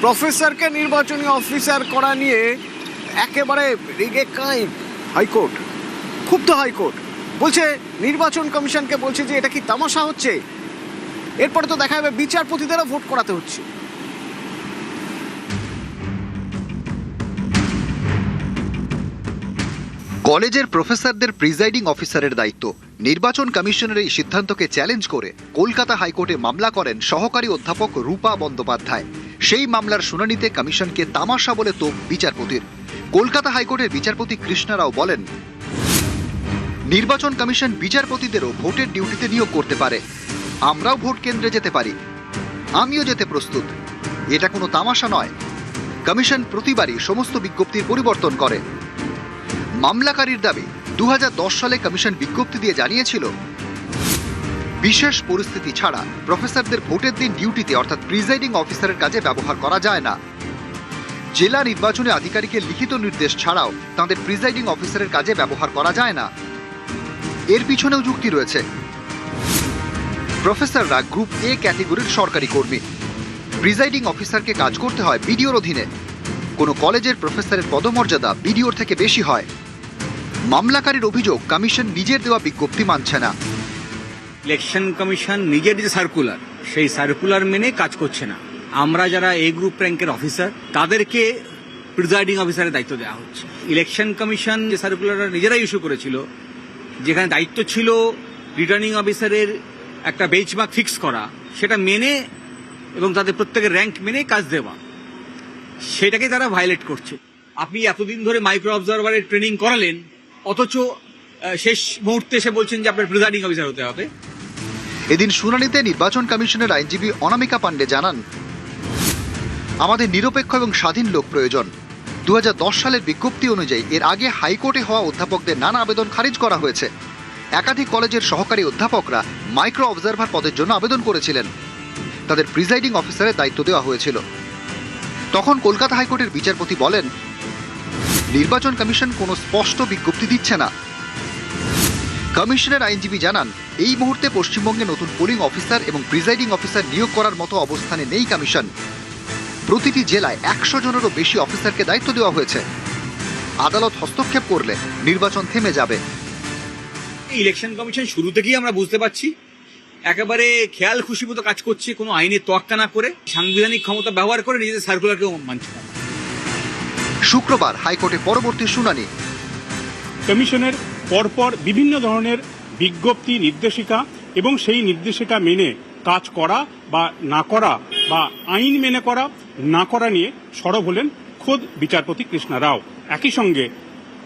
প্রফেসরকে নির্বাচনী অফিসার করা নিয়ে একেবারে রেগে কাঁই হাইকোর্ট, ক্ষুব্ধ হাইকোর্ট। বলছে নির্বাচন কমিশনকে, বলছে যে এটা কি তামাশা হচ্ছে? এরপরে তো দেখা যাবে বিচারপতিদেরও ভোট করাতে হচ্ছে। কলেজের প্রফেসরদের প্রিজাইডিং অফিসারের দায়িত্ব। নির্বাচন কমিশনের এই সিদ্ধান্তকে চ্যালেঞ্জ করে কলকাতা হাইকোর্টে মামলা করেন সহকারী অধ্যাপক রূপা বন্দ্যোপাধ্যায়। সেই মামলার শুনানিতে কমিশনকে তামাশা বলে তোপ বিচারপতির। কলকাতা হাইকোর্টের বিচারপতি কৃষ্ণা রাও বলেন, নির্বাচন কমিশন বিচারপতিদেরও ভোটের ডিউটিতে নিয়োগ করতে পারে। আমরাও ভোট কেন্দ্রে যেতে পারি, আমিও যেতে প্রস্তুত। এটা কোনো তামাশা নয়। কমিশন প্রতিবারই সমস্ত বিজ্ঞপ্তির পরিবর্তন করে। মামলাকারীর দাবি, 2010 সালে কমিশন বিজ্ঞপ্তি দিয়ে জানিয়েছিল, বিশেষ পরিস্থিতি ছাড়া প্রফেসরদের ভোটের দিন ডিউটিতে অর্থাৎ প্রিজাইডিং অফিসারের কাজে ব্যবহার করা যায় না। জেলা নির্বাচনী আধিকারিকের লিখিত নির্দেশ ছাড়াও তাদের প্রিজাইডিং অফিসারের কাজে ব্যবহার করা যায় না। এর পিছনেও যুক্তি রয়েছে। প্রফেসররা গ্রুপ এ ক্যাটেগরির সরকারি কর্মী। প্রিজাইডিং অফিসারকে কাজ করতে হয় বিডিওর অধীনে। কোনো কলেজের প্রফেসরের পদমর্যাদা বিডিওর থেকে বেশি হয়। মামলাকারীর অভিযোগ, কমিশন নিজের দেওয়া বিজ্ঞপ্তি মানছে না। ইলেকশন কমিশন নিজের যে সার্কুলার, সেই সার্কুলার মেনে কাজ করছে না। আমরা যারা এ গ্রুপ র্যাঙ্কের অফিসার, তাদেরকে প্রিজাইডিং অফিসারের দায়িত্ব দেওয়া হচ্ছে। ইলেকশন কমিশন যে সার্কুলার নিজেরাই ইস্যু করেছিল, যেখানে দায়িত্ব ছিল রিটার্নিং অফিসারের একটা বেঞ্চমার্ক ফিক্স করা, সেটা মেনে এবং তাদের প্রত্যেকের র্যাঙ্ক মেনে কাজ দেওয়া, সেটাকে তারা ভায়োলেট করছে। আপনি এতদিন ধরে মাইক্রো অবজারভারের ট্রেনিং করালেন, অথচ শেষ মুহূর্তে এসে বলছেন যে আপনার প্রিজাইডিং অফিসার হতে হবে। এদিন শুনানিতে নির্বাচন কমিশনের আইনজীবী অনামিকা পাণ্ডে জানান, আমাদের নিরপেক্ষ এবং স্বাধীন লোক প্রয়োজন। 2010 সালের বিজ্ঞপ্তি অনুযায়ী এর আগে হাইকোর্টে হওয়া অধ্যাপকদের নানা আবেদন খারিজ করা হয়েছে। একাধিক কলেজের সহকারী অধ্যাপকরা মাইক্রো অবজারভার পদের জন্য আবেদন করেছিলেন। তাদের প্রিজাইডিং অফিসারের দায়িত্ব দেওয়া হয়েছিল। তখন কলকাতা হাইকোর্টের বিচারপতি বলেন, নির্বাচন কমিশন কোনো স্পষ্ট বিজ্ঞপ্তি দিচ্ছে না। কমিশনের আইনজীবী জানান, এই মুহূর্তে পশ্চিমবঙ্গে নতুন পোলিং অফিসার এবং প্রিজাইডিং অফিসার নিয়োগ করার মতো অবস্থানে নেই কমিশন। প্রতিটি জেলায় 100 জনেরও বেশি অফিসারকে দায়িত্ব দেওয়া হয়েছে। আদালত হস্তক্ষেপ করলে নির্বাচন থেমে যাবে। ইলেকশন কমিশন শুরু থেকেই আমরা বুঝতে পারছি একেবারে খেয়াল খুশি মতো কাজ করছে, কোনো আইনের তোয়াক্কা না করে, সাংবিধানিক ক্ষমতা ব্যবহার করে নিজেদের সার্কুলারকেও মানছে না। শুক্রবার হাইকোর্টে পরবর্তী শুনানি। কমিশনের পরপর বিভিন্ন ধরনের বিজ্ঞপ্তি, নির্দেশিকা এবং সেই নির্দেশিকা মেনে কাজ করা বা না করা বা আইন মেনে করা না করা নিয়ে সরব হলেন খোদ বিচারপতি কৃষ্ণা রাও। একই সঙ্গে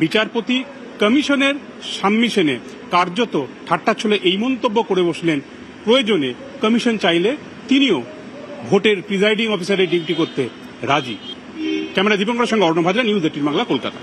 বিচারপতি কমিশনের সাবমিশনে কার্যত ঠাট্টাচ্ছলে এই মন্তব্য করে বসলেন, প্রয়োজনে কমিশন চাইলে তিনিও ভোটের প্রিজাইডিং অফিসারের ডিউটি করতে রাজি। ক্যামেরা দীপঙ্করের সঙ্গে অর্ণব হাজরা, নিউজ 18 বাংলা, কলকাতা।